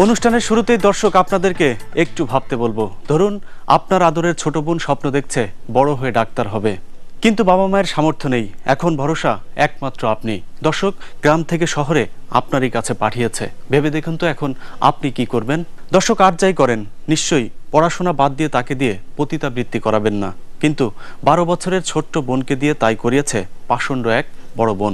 অনুষ্ঠানের শুরুতেই দর্শক আপনাদেরকে একটু ভাবতে বলবো। ধরুন আপনার আদরের ছোট বোন স্বপ্ন দেখছে বড় হয়ে ডাক্তার হবে, কিন্তু বাবা মায়ের সামর্থ্য নেই। এখন ভরসা একমাত্র আপনি। দর্শক, গ্রাম থেকে শহরে আপনারই কাছে পাঠিয়েছে, ভেবে দেখুন তো এখন আপনি কি করবেন। দর্শক, আর যাই করেন নিশ্চয়ই পড়াশোনা বাদ দিয়ে তাকে দিয়ে পতিতাবৃত্তি করাবেন না, কিন্তু 12 বছরের ছোট্ট বোনকে দিয়ে তাই করিয়েছে পাষণ্ড এক বড় বোন।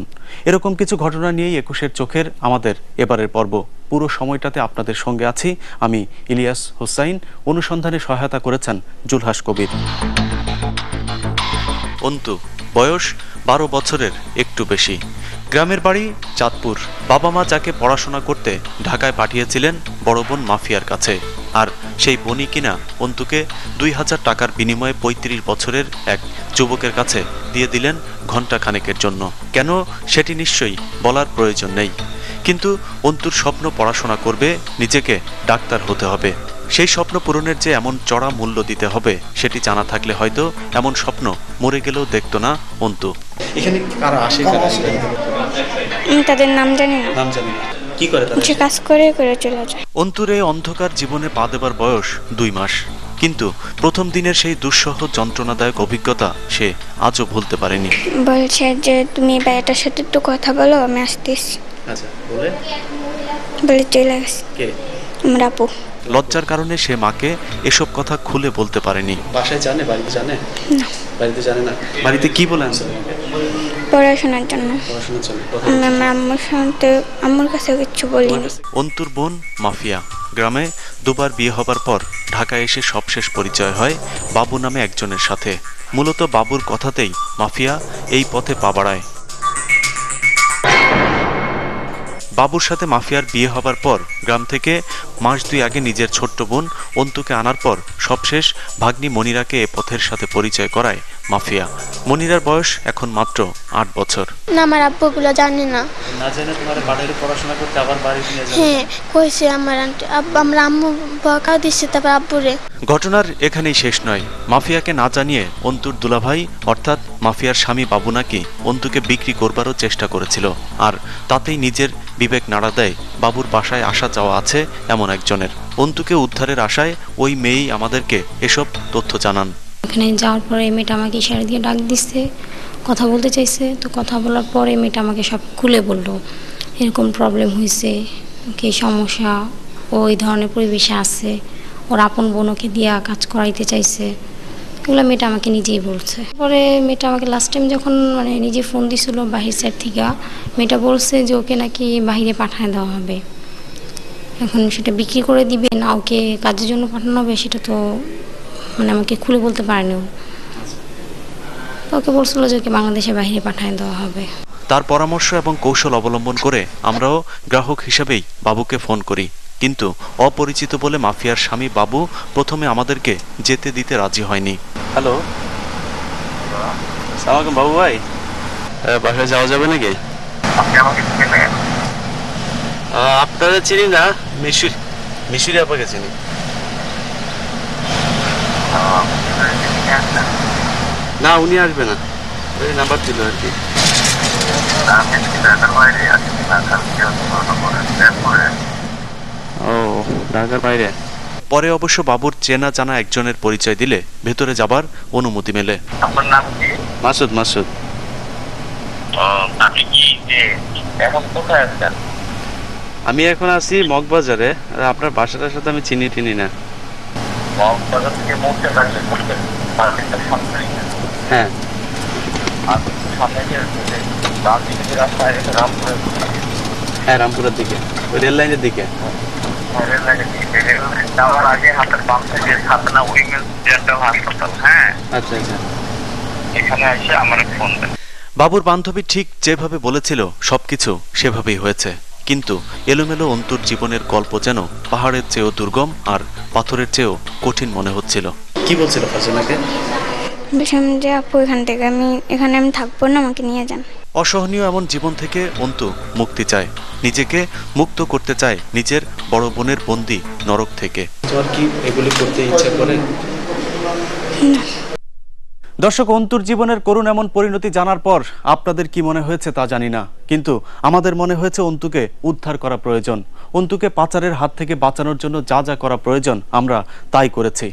এরকম কিছু ঘটনা নিয়েই 21-এর চোখের আমাদের এবারের পর্ব। পুরো সময়টাতে আপনাদের সঙ্গে আছি আমি ইলিয়াস হোসাইন। অনুসন্ধানে সহায়তা করেছেন জুলহাস কবির। অন্তু, বয়স 12 বছরের একটু বেশি। গ্রামের বাড়ি চাঁদপুর। বাবা মা যাকে পড়াশোনা করতে ঢাকায় পাঠিয়েছিলেন বড় বোন মাফিয়ার কাছে, আর সেই বোনই কিনা অন্তুকে 2000 টাকার বিনিময়ে 35 বছরের এক যুবকের কাছে দিয়ে দিলেন ঘণ্টা খানেকের জন্য। কেন সেটি নিশ্চয়ই বলার প্রয়োজন নেই, কিন্তু অন্তুর স্বপ্ন পড়াশোনা করবে, নিজেকে ডাক্তার হতে হবে। সেই স্বপ্ন পূরণের যে এমন চড়া মূল্য দিতে হবে সেটি জানা থাকলে হয়তো এমন স্বপ্ন মরে গেলেও দেখতো না অন্তু। এখানে কারা আসে? তাদের নাম জানি না। নাম জানি না। কি করে তারা? সে কাজ করে চলে যায়। অন্তুর এই অন্ধকার জীবনে পা দেবার বয়স 2 মাস, কিন্তু প্রথম দিনের সেই দুঃসহ যন্ত্রণাদায়ক অভিজ্ঞতা সে আজও ভুলতে পারেনি। বলছে যে তুমি ভাইটার সাথে একটু কথা বলো, আমি আসতেছি। আচ্ছা, বলে চলে গেছে। কে? আমার আপু। লজ্জার কারণে সে মাকে এসব কথা খুলে বলতে পারেনি। বাসায় জানে? বাড়িতে জানে? না, বাড়িতে জানে না। বাড়িতে কি বলে আনছে? পড়াশোনার জন্য। পড়াশোনার জন্য। আমার আম্মুর কাছে কিছু বলিনি। অন্তুর বোন মাফিয়া গ্রামে 2 বার বিয়ে হবার পর ঢাকায় এসে সবশেষ পরিচয় হয় বাবু নামে একজনের সাথে। মূলত বাবুর কথাতেই মাফিয়া এই পথে পা বাড়ায়। বাবুর সাথে মাফিয়ার বিয়ে হবার পর গ্রাম থেকে মাস 2 আগে নিজের ছোট্ট বোন অন্তুকে আনার পর সবশেষ ভাগ্নি মনিরাকে এ পথের সাথে পরিচয় করায় মাফিয়া। মনিরার বয়স এখন মাত্র 8 বছর। না, আমার আব্বু গুলো জানে না। না জেনে তোমার বাইরে পড়াশোনা করতে আবার বাড়ি নিয়ে যাবে? হ্যাঁ, কইছে আমার আন্টি। আমরা আম্মু বকা দিচ্ছে, তারপর আব্বুরে। ঘটনার এখানেই শেষ নয়। মাফিয়াকে না জানিয়ে অন্তুর দুলাভাই অর্থাৎ মাফিয়ার স্বামী বাবু নাকি অন্তুকে বিক্রি করবারও চেষ্টা করেছিল, আর তাতেই নিজের বিবেক নাড়া দেয় বাবুর বাসায় আসা যাওয়া আছে এমন একজনের। অন্তুকে উদ্ধারের আশায় ওই মেয়েই আমাদেরকে এসব তথ্য জানান। ওখানে যাওয়ার পরে মেয়েটা আমাকে ইশারা দিয়ে ডাক দিচ্ছে, কথা বলতে চাইছে। তো কথা বলার পরে মেয়েটা আমাকে সব খুলে বললো, এরকম প্রবলেম হয়েছে, কি সমস্যা, ওই ধরনের পরিবেশে আছে, ওর আপন বোনকে দিয়া কাজ করাইতে চাইছে। এগুলো মেয়েটা আমাকে নিজেই বলছে। পরে মেয়েটা আমাকে লাস্ট টাইম যখন নিজে ফোন দিছিল বাহির সাইড থেকে, মেয়েটা বলছে যে ওকে নাকি বাহিরে পাঠায় দেওয়া হবে। এখন সেটা বিক্রি করে দিবে না ওকে কাজের জন্য পাঠানো হবে, সেটা তো আমাকে খুলে বলতে পারেনি। ওকে বলছিল যে ওকে বাংলাদেশে বাইরে পাঠিয়ে দেওয়া হবে। তার পরামর্শ এবং কৌশল অবলম্বন করে আমরাও গ্রাহক হিসেবেই বাবুকে ফোন করি, কিন্তু অপরিচিত বলে মাফিয়ার স্বামী বাবু প্রথমে আমাদেরকে যেতে দিতে রাজি হয়নি। হ্যালো, আসসালামু আলাইকুম বাবু ভাই। বাসায় যাওয়া যাবে নাকি? আপনারা চিনি না, মিশুরি আপাকে চিনি। না, উনি আসবে না, ওই নাম্বার ছিল আর কি। ও, ঢাকার বাইরে। পরে অবশ্য বাবুর চেনা জানা একজনের পরিচয় দিলে ভেতরে যাবার অনুমতি মেলে। আপনার নাম কি? মাসুদ। মাসুদ। আপনি কি এখন কোথায় আছেন? আমি এখন আছি মগবাজারে। আপনার বাসাটার সাথে আমি চিনি না। মগবাজার থেকে মোড়টা লাগবে, মার্কেটটার সামনে। হ্যাঁ, আর সামনে যে ডান দিকে যে রাস্তা, এটা রামপুরের। হ্যাঁ, রামপুরের দিকে, ওই রেল লাইনের দিকে। রেল লাইনের দিকে, রেল লাইন যাওয়ার আগে হাতের বাম সাইডে সাতনা উইমেন্স জেনারেল হাসপাতাল। হ্যাঁ, আচ্ছা আচ্ছা। এখানে এসে আমার ফোন দেন। বাবুর বান্ধবী ঠিক যেভাবে বলেছিল সবকিছু সেভাবেই হয়েছে, কিন্তু এলোমেলো অন্তুর জীবনের গল্প যেন পাহাড়ের চেয়েও দুর্গম আর পাথরের চেয়েও কঠিন মনে হচ্ছিল। কি বলছিল ফারজানাকে? বলছিলাম যে আপু এখানে আমি থাকবো না, আমাকে নিয়ে যান। অসহনীয় এমন জীবন থেকে অন্তু মুক্তি চায়, নিজেকে মুক্ত করতে চায় নিজের বড় বোনের বন্দি নরক থেকে। তোমার কি এগুলি করতে ইচ্ছা করে? দর্শক, অন্তুর জীবনের করুণ এমন পরিণতি জানার পর আপনাদের কি মনে হয়েছে তা জানি না, কিন্তু আমাদের মনে হয়েছে অন্তুকে উদ্ধার করা প্রয়োজন। অন্তুকে পাচারের হাত থেকে বাঁচানোর জন্য যা যা করা প্রয়োজন আমরা তাই করেছি।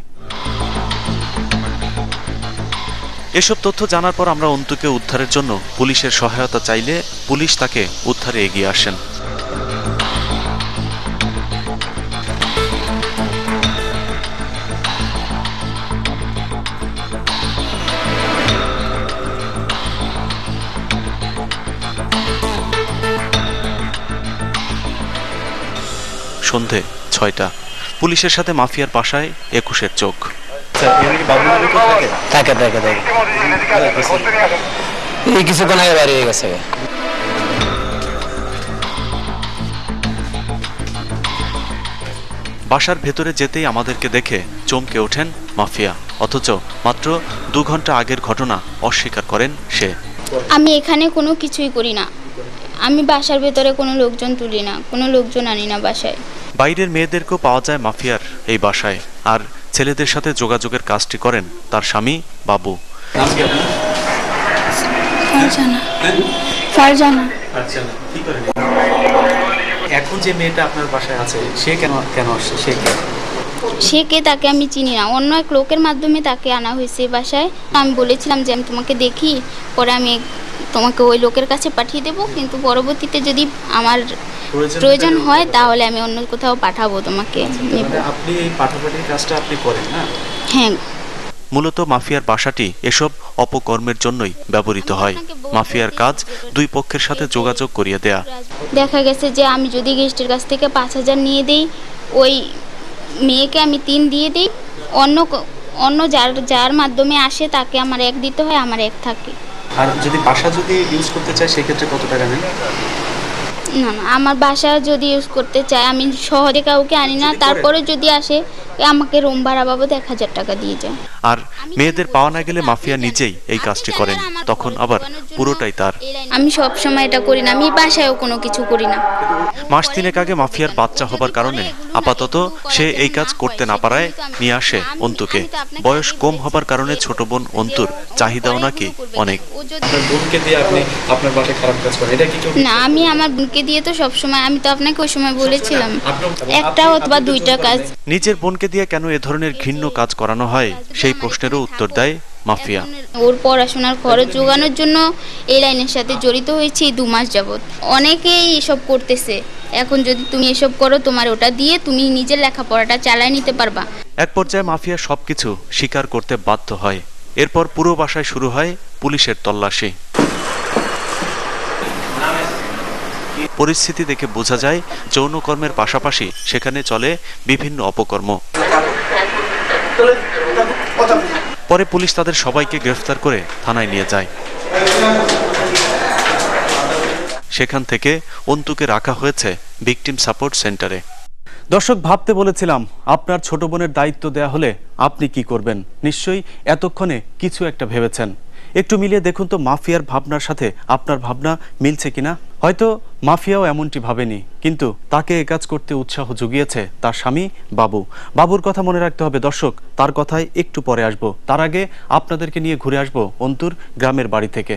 এসব তথ্য জানার পর আমরা অন্তুকে উদ্ধারের জন্য পুলিশের সহায়তা চাইলে পুলিশ তাকে উদ্ধারে এগিয়ে আসেন। সন্ধে ৬টা। পুলিশের সাথে মাফিয়ার পাশায় ২১-এর চোখ। থাকে এই কিছুক্ষণ আগে বাড়ি হয়ে গেছে। বাসার ভেতরে যেতেই আমাদেরকে দেখে চমকে ওঠেন মাফিয়া, অথচ মাত্র ২ ঘন্টা আগের ঘটনা অস্বীকার করেন সে। আমি এখানে কোনো কিছুই করি না, আমি বাসার ভেতরে কোনো লোকজন তুলি না, কোনো লোকজন আনি না বাসায়। বাইরের মেয়েদেরকেও পাওয়া যায় মাফিয়ার এই বাসায়, আর ছেলেদের সাথে যোগাযোগের কাজটি করেন তার স্বামী বাবু। এখন যে মেয়েটা আপনার বাসায় আছে সে কেন আসছে, সে কে তাকে আমি চিনি না, অন্য এক লোকের মাধ্যমে তাকে আনা হয়েছে বাসায়। আমি বলেছিলাম যে আমি তোমাকে দেখি, পরে আমি তোমাকে ওই লোকের কাছে পাঠিয়ে দেবো, কিন্তু পরবর্তীতে যদি আমার প্রয়োজন হয় তাহলে আমি অন্য কোথাও পাঠাবো তোমাকে। আপনি এই পাঠাপাঠির কাজটা আপনি করেন না? হ্যাঁ। মূলত মাফিয়ার বাসাটি এসব অপকর্মের জন্যই ব্যবহৃত হয়। মাফিয়ার কাজ দুই পক্ষের সাথে যোগাযোগ করিয়ে দেয়া। দেখা গেছে যে আমি যদি গেস্টের কাছ থেকে ৫,০০০ নিয়ে দেই, ওই মেয়েকে আমি ৩ দিয়ে দিই, অন্য যার মাধ্যমে আসে তাকে আমার ১ দিতে হয়, আমার ১ থাকে। আর যদি বাসা ইউজ করতে চাই সেক্ষেত্রে কত টাকা নেন? না, আমার বাসা যদি ইউজ করতে চাই, আমি শহরে কাউকে আনি না, তারপরে যদি আসে আমাকে রুম ভাড়া বাবদ ১,০০০ টাকা দিয়ে যায়। আর মেয়েদের পাওয়া না গেলে মাফিয়া নিজেই এই কাজটি করেন, তখন আবার পুরোটাই তার। আমি সব সময় এটা করি না, আমি বাসায়ও কোনো কিছু করি না। মাস ৩ আগে মাফিয়ার বাচ্চা হবার কারণে আপাতত সে এই কাজ করতে না পারায় নিয়ে আসে অন্তুকে। বয়স কম হবার কারণে ছোট বোন অন্তুর চাহিদাও নাকি অনেক। না, আমি আমার বোনকে দিয়ে তো সবসময়, আমি তো আপনাকে ওই সময় বলেছিলাম, একটা অথবা 2টা কাজ। নিজের বোনকে দিয়ে কেন এ ধরনের ঘৃণ্য কাজ করানো হয় সেই প্রশ্নেরও উত্তর দেয় মাফিয়া। ওর পড়াশোনার খরচ জোগানোর জন্য এই লাইনের সাথে জড়িত হয়েছি 2 মাস যাবত। অনেকেই এসব করতেছে, এখন যদি তুমি এসব করো তোমার ওটা দিয়ে তুমি নিজের লেখাপড়াটা চালায় নিতে পারবা। এক পর্যায়ে মাফিয়া সবকিছু স্বীকার করতে বাধ্য হয়। এরপর পুরো বাসায় শুরু হয় পুলিশের তল্লাশি। পরিস্থিতি দেখে বোঝা যায় যৌনকর্মের পাশাপাশি সেখানে চলে বিভিন্ন অপকর্ম। পরে পুলিশ তাদের সবাইকে গ্রেফতার করে থানায় নিয়ে যায়। সেখান থেকে অন্তুকে রাখা হয়েছে ভিকটিম সাপোর্ট সেন্টারে। দর্শক, ভাবতে বলেছিলাম আপনার ছোট বোনের দায়িত্ব দেয়া হলে আপনি কি করবেন? নিশ্চয়ই এতক্ষণে কিছু একটা ভেবেছেন। একটু মিলিয়ে দেখুন তো মাফিয়ার ভাবনার সাথে আপনার ভাবনা মিলছে কিনা। হয়তো মাফিয়াও এমনটি ভাবেনি, কিন্তু তাকে এ কাজ করতে উৎসাহ জুগিয়েছে তার স্বামী বাবু। বাবুর কথা মনে রাখতে হবে দর্শক, তার কথায় একটু পরে আসবো। তার আগে আপনাদেরকে নিয়ে ঘুরে আসবো অন্তুর গ্রামের বাড়ি থেকে।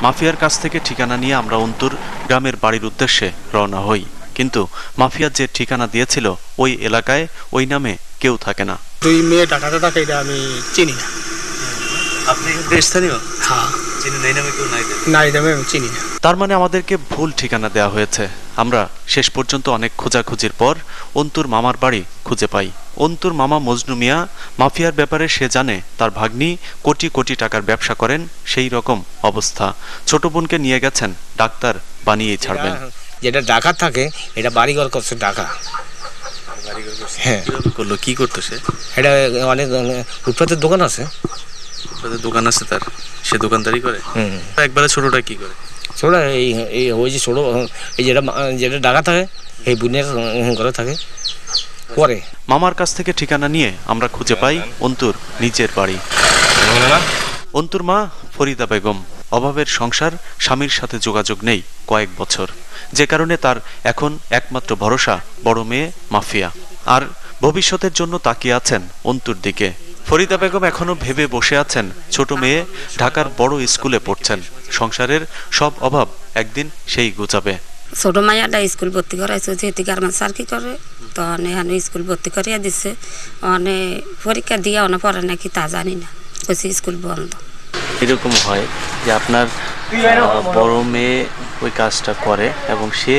মাফিয়ার কাছ থেকে ঠিকানা নিয়ে আমরা অন্তুর গ্রামের বাড়ির উদ্দেশ্যে রওনা হই, কিন্তু মাফিয়া যে ঠিকানা দিয়েছিল ওই এলাকায় ওই নামে কেউ থাকে না। দুই মেয়ে টাকাটা এটা আমি চিনি না। আপনি স্থানীয়? হ্যাঁ, না, এই নামে আমি চিনি না। তার মানে আমাদেরকে ভুল ঠিকানা দেওয়া হয়েছে। আমরা শেষ পর্যন্ত অনেক খোঁজাখুঁজির পর অন্তুর মামার বাড়ি খুঁজে পাই। অন্তুর মামা মজনু মিয়া মাফিয়ার ব্যাপারে সে জানে, তার ভাগ্নি কোটি কোটি টাকার ব্যবসা করেন, সেই রকম অবস্থা। ছোট বোনকে নিয়ে গেছেন ডাক্তার বানিয়েই ছাড়বেন। যেটা ডাকাত থাকে এটা বাড়িঘর করছে ডাকা। হ্যাঁ, করলো কি করতো সে? এটা অনেক ফুটপাতের দোকান আছে, দোকান আছে তার, সে দোকানদারি করে। একবারে ছোটটা কি করে? ছোট এই ওই যে ছোট এই যেটা ডাকা থাকে এই বুনের ঘরে থাকে। পরে মামার কাছ থেকে ঠিকানা নিয়ে আমরা খুঁজে পাই অন্তুর নিজের বাড়ি। অন্তুর মা ফরিদা বেগম। অভাবের সংসার, স্বামীর সাথে যোগাযোগ নেই কয়েক বছর, যে কারণে তার এখন একমাত্র ভরসা বড় মেয়ে মাফিয়া। আর ভবিষ্যতের জন্য তাকিয়ে আছেন অন্তুর দিকে। ফরিদা বেগম এখনো ভেবে বসে আছেন, ছোট মেয়ে ঢাকার বড় স্কুলে পড়ছেন, সংসারের সব অভাব একদিন সেই গুছাবে। ছোট মাইয়াটা স্কুল ভর্তি করাইছে, যেহেতু গার্মেন্টস আর কি করে, তখন এখানে স্কুল ভর্তি করিয়া দিচ্ছে। অনেক পরীক্ষা দিয়ে অনেক পড়ে নাকি তা জানি না, বলছি স্কুল বন্ধ। এরকম হয় যে আপনার বড় মেয়ে ওই কাজটা করে এবং সে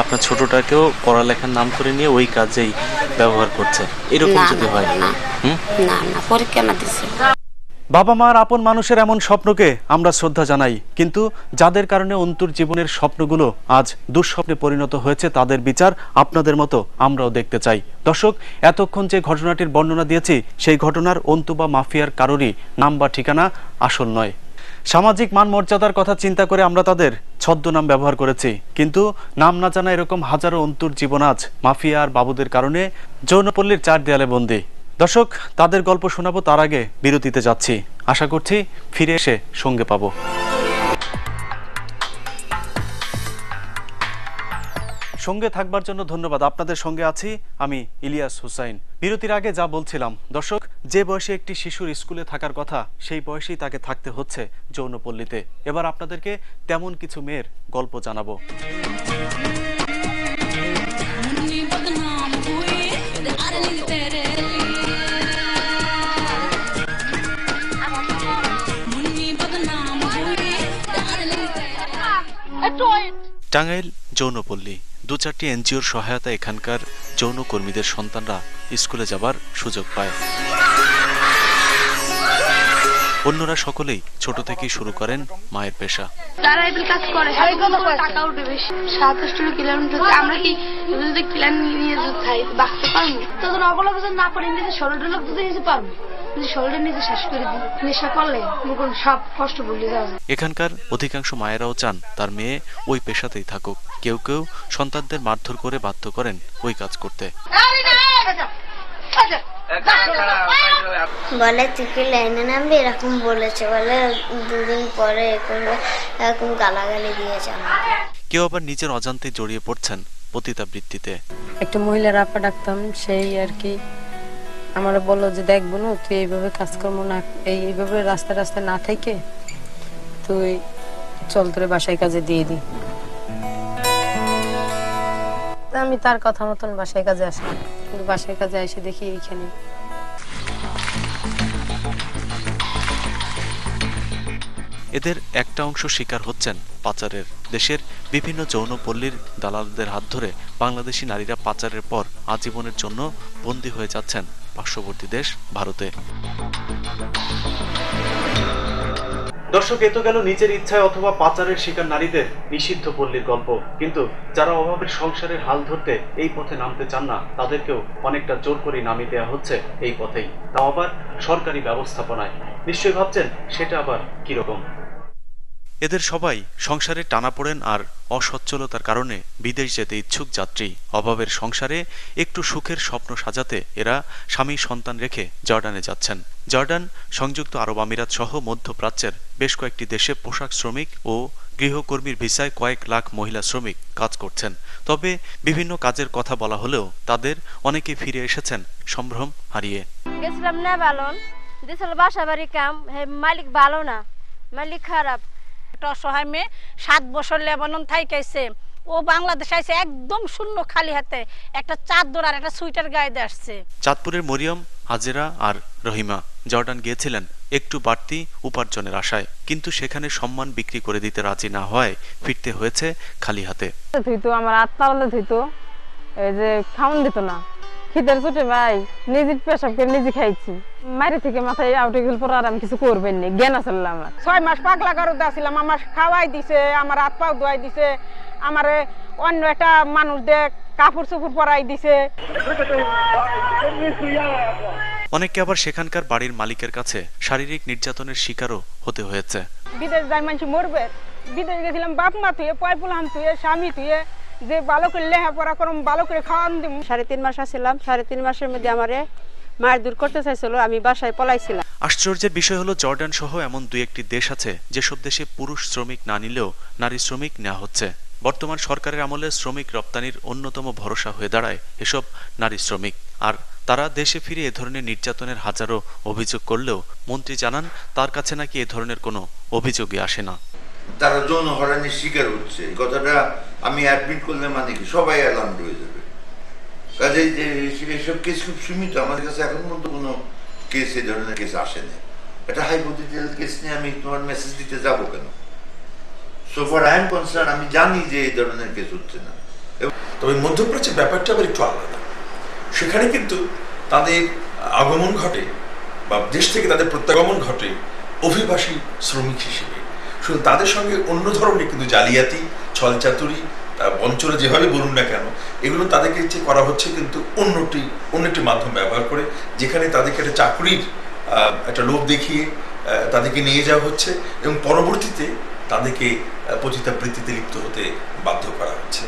আপনার ছোটটাকেও পড়ালেখার নাম করে নিয়ে ওই কাজেই ব্যবহার করছে, এরকম যদি হয়? না না, পরীক্ষা না দিচ্ছে। বাবা মার আপন মানুষের এমন স্বপ্নকে আমরা শ্রদ্ধা জানাই, কিন্তু যাদের কারণে অন্তুর জীবনের স্বপ্নগুলো আজ দুঃস্বপ্নে পরিণত হয়েছে তাদের বিচার আপনাদের মতো আমরাও দেখতে চাই। দর্শক, এতক্ষণ যে ঘটনাটির বর্ণনা দিয়েছি সেই ঘটনার অন্তু বা মাফিয়ার কারোরই নাম বা ঠিকানা আসল নয়। সামাজিক মান মর্যাদার কথা চিন্তা করে আমরা তাদের ছদ্মনাম ব্যবহার করেছি, কিন্তু নাম না জানা এরকম হাজারো অন্তুর জীবন আজ মাফিয়া আর বাবুদের কারণে যৌনপল্লীর চার দেয়ালে বন্দী। দর্শক, তাদের গল্প শোনাবো, তার আগে বিরতিতে যাচ্ছি। আশা করছি ফিরে এসে সঙ্গে পাবো। সঙ্গে থাকবার জন্য ধন্যবাদ। আপনাদের সঙ্গে আছি আমি ইলিয়াস হুসাইন। বিরতির আগে যা বলছিলাম, দর্শক, যে বয়সে একটি শিশুর স্কুলে থাকার কথা সেই বয়সেই তাকে থাকতে হচ্ছে যৌনপল্লীতে। এবার আপনাদেরকে তেমন কিছু মেয়ের গল্প জানাবো। টাঙ্গাইল যৌনপল্লী, 2-4টি এনজিওর সহায়তা এখানকার যৌন কর্মীদের সন্তানরা স্কুলে যাবার সুযোগ পায়। অন্যরা সকলেই ছোট থেকেই শুরু করেন মায়ের পেশা। আমরা কি যদি প্ল্যান নিয়ে খাই বাঁচতে পারবো? তখন অবলা না করে নিজের শরীরটা লোক নিজে পারবো, শরীরটা নিজে শেষ করে দিই। নেশা করলে সব কষ্ট ভুলে যাবে। এখানকার অধিকাংশ মায়েরাও চান তার মেয়ে ওই পেশাতেই থাকুক। কেউ কেউ সন্তানদের মারধর করে বাধ্য করেন ওই কাজ করতে। বলে তুই কি লাইনে নামবি এরকম বলেছে, বলে দুদিন পরে এরকম গালাগালি দিয়েছে আমাকে। কেউ আবার নিজের অজান্তে জড়িয়ে পড়ছেন পতিতাবৃত্তিতে। একটা মহিলার আপা ডাকতাম, সেই আর কি আমার বললো যে দেখ বোন, তুই এইভাবে কাজকর্ম না, এইভাবে রাস্তায় রাস্তায় না থেকে তুই চল তোরে বাসায় কাজে দিয়ে দি। আমি তার কথা মতন বাসায় কাজে আসলাম, কিন্তু বাসায় কাজে এসে দেখি এইখানে এদের একটা অংশ শিকার হচ্ছেন পাচারের। দেশের বিভিন্ন যৌনপল্লীর দালালদের হাত ধরে বাংলাদেশি নারীরা পাচারের পর আজীবনের জন্য বন্দী হয়ে যাচ্ছেন পার্শ্ববর্তী দেশ ভারতে। দর্শক, এ তো গেল নিজের ইচ্ছায় অথবা পাচারের শিকার নারীদের নিষিদ্ধ পল্লীর গল্প, কিন্তু যারা অভাবের সংসারের হাল ধরতে এই পথে নামতে চান না তাদেরকেও অনেকটা জোর করে নামিয়ে দেওয়া হচ্ছে এই পথেই, তাও আবার সরকারি ব্যবস্থাপনায়। নিশ্চয়ই ভাবছেন সেটা আবার কিরকম। এদের সবাই সংসারে টানাপোড়েন আর অসচ্ছলতার কারণে বিদেশ যেতে ইচ্ছুক যাত্রী। অভাবের সংসারে একটু সুখের স্বপ্ন সাজাতে এরা স্বামী সন্তান রেখে জর্ডানে যাচ্ছেন। জর্ডান, সংযুক্ত আরব আমিরাত সহ মধ্যপ্রাচ্যের বেশ কয়েকটি দেশে পোশাক শ্রমিক ও গৃহকর্মীর ভিসায় কয়েক লাখ মহিলা শ্রমিক কাজ করছেন। তবে বিভিন্ন কাজের কথা বলা হলেও তাদের অনেকে ফিরে এসেছেন সম্ভ্রম হারিয়ে। গেছিলাম না ভালো, দিছিল বাসা বাড়ি কাম, মালিক ভালো না, মালিক খারাপ। একটা অসহায় মেয়ে 7 বছর লেবানন থাইকাইছে, ও বাংলাদেশ আইছে একদম শূন্য খালি হাতে, একটা চাদর আর একটা সুইটার গায়ে দিয়ে আসছে। চাঁদপুরের মরিয়ম, হাজেরা আর রহিমা জর্ডান গিয়েছিলেন একটু বাড়তি উপার্জনের আশায়, কিন্তু সেখানে সম্মান বিক্রি করে দিতে রাজি না হয় ফিরতে হয়েছে খালি হাতে। ধুইতো আমার আত্মারালে ধুইতো, এই যে খাওন দিত না, খিদের ছুটে ভাই নিজের পেশাবকে নিজে খাইছি। মারি থেকে মাথায় আউটে গেল পর আর আমি কিছু করবেন নি, জ্ঞান আসল আমার। 6 মাস পাগলা গারদ আসছিলাম, আমার খাওয়াই দিছে, আমার হাত পাও ধোয়াই দিছে, আমার অন্য একটা মানুষ দেখ কাপড় চোপড় পরাই দিছে। অনেককে আবার সেখানকার বাড়ির মালিকের কাছে শারীরিক নির্যাতনের শিকারও হতে হয়েছে। বিদেশ যাই মানুষ মরবে, বিদেশ গেছিলাম বাপ মা তুই, পয়পুলান তুই, স্বামী তুই, যে ভালো করে লেখাপড়া করম, ভালো করে খাওয়ান দিব। 3.5 মাস আসছিলাম, 3.5 মাসের মধ্যে আমারে মার দূর করতে চাইছিল, আমি বাসায় পলাইছিলাম। আশ্চর্যের বিষয় হলো জর্ডান সহ এমন 2-1টি দেশ আছে যেসব দেশে পুরুষ শ্রমিক না নিলেও নারী শ্রমিক নেওয়া হচ্ছে। বর্তমান সরকারের আমলে শ্রমিক রপ্তানির অন্যতম ভরসা হয়ে দাঁড়ায় এসব নারী শ্রমিক। আর তারা দেশে ফিরে এ ধরনের নির্যাতনের হাজারো অভিযোগ করলেও মন্ত্রী জানান তার কাছে নাকি এ ধরনের কোনো অভিযোগই আসে না। তারা যৌন হয়রানির শিকার হচ্ছে, এই কথাটা আমি অ্যাডমিট করলে মানে কি সবাই অ্যালার্ম হয়ে যাবে। কাজেই এসব কেস খুব সীমিত, আমাদের কাছে এখন পর্যন্ত কোনো কেস এই ধরনের কেস আসেনি। এটা হাইপোথেটিক্যাল কেস নিয়ে আমি তোমার মেসেজ দিতে যাবো কেন? So far I am concern, আমি জানি যে এই ধরনের কেস হচ্ছে না। তবে মধ্যপ্রাচ্যের ব্যাপারটা আবার একটু আলাদা। সেখানে কিন্তু তাদের আগমন ঘটে বা দেশ থেকে তাদের প্রত্যাগমন ঘটে অভিবাসী শ্রমিক হিসেবে। শুধু তাদের সঙ্গে অন্য ধরনের কিন্তু জালিয়াতি, ছলচাতুরি, বঞ্চনা যেভাবে বলুন না কেন, এগুলো তাদেরকে যে করা হচ্ছে কিন্তু অন্য একটি মাধ্যম ব্যবহার করে, যেখানে তাদেরকে একটা চাকরির একটা লোভ দেখিয়ে তাদেরকে নিয়ে যাওয়া হচ্ছে এবং পরবর্তীতে তাদেরকে পতিতাবৃত্তিতে লিপ্ত হতে বাধ্য করা হচ্ছে।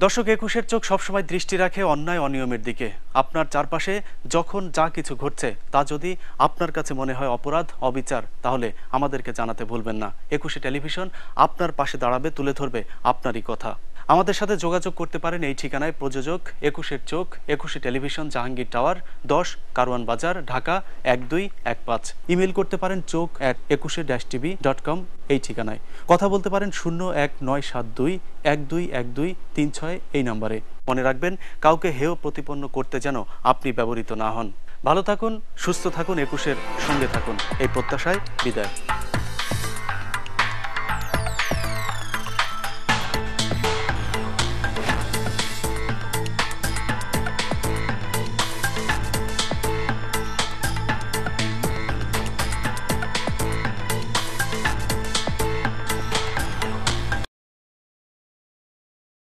দর্শক, একুশের চোখ সবসময় দৃষ্টি রাখে অন্যায় অনিয়মের দিকে। আপনার চারপাশে যখন যা কিছু ঘটছে তা যদি আপনার কাছে মনে হয় অপরাধ, অবিচার, তাহলে আমাদেরকে জানাতে ভুলবেন না। একুশে টেলিভিশন আপনার পাশে দাঁড়াবে, তুলে ধরবে আপনারই কথা। আমাদের সাথে যোগাযোগ করতে পারেন এই ঠিকানায়। প্রযোজক একুশের চোখ, একুশে টেলিভিশন, জাহাঙ্গীর টাওয়ার 10, কারওয়ান বাজার, ঢাকা 1215। ইমেল করতে পারেন chok@ekushe-tv.com এই ঠিকানায়। কথা বলতে পারেন 0197212123 এই নম্বরে। মনে রাখবেন, কাউকে হেয় প্রতিপন্ন করতে যেন আপনি ব্যবহৃত না হন। ভালো থাকুন, সুস্থ থাকুন, একুশের সঙ্গে থাকুন, এই প্রত্যাশায় বিদায়।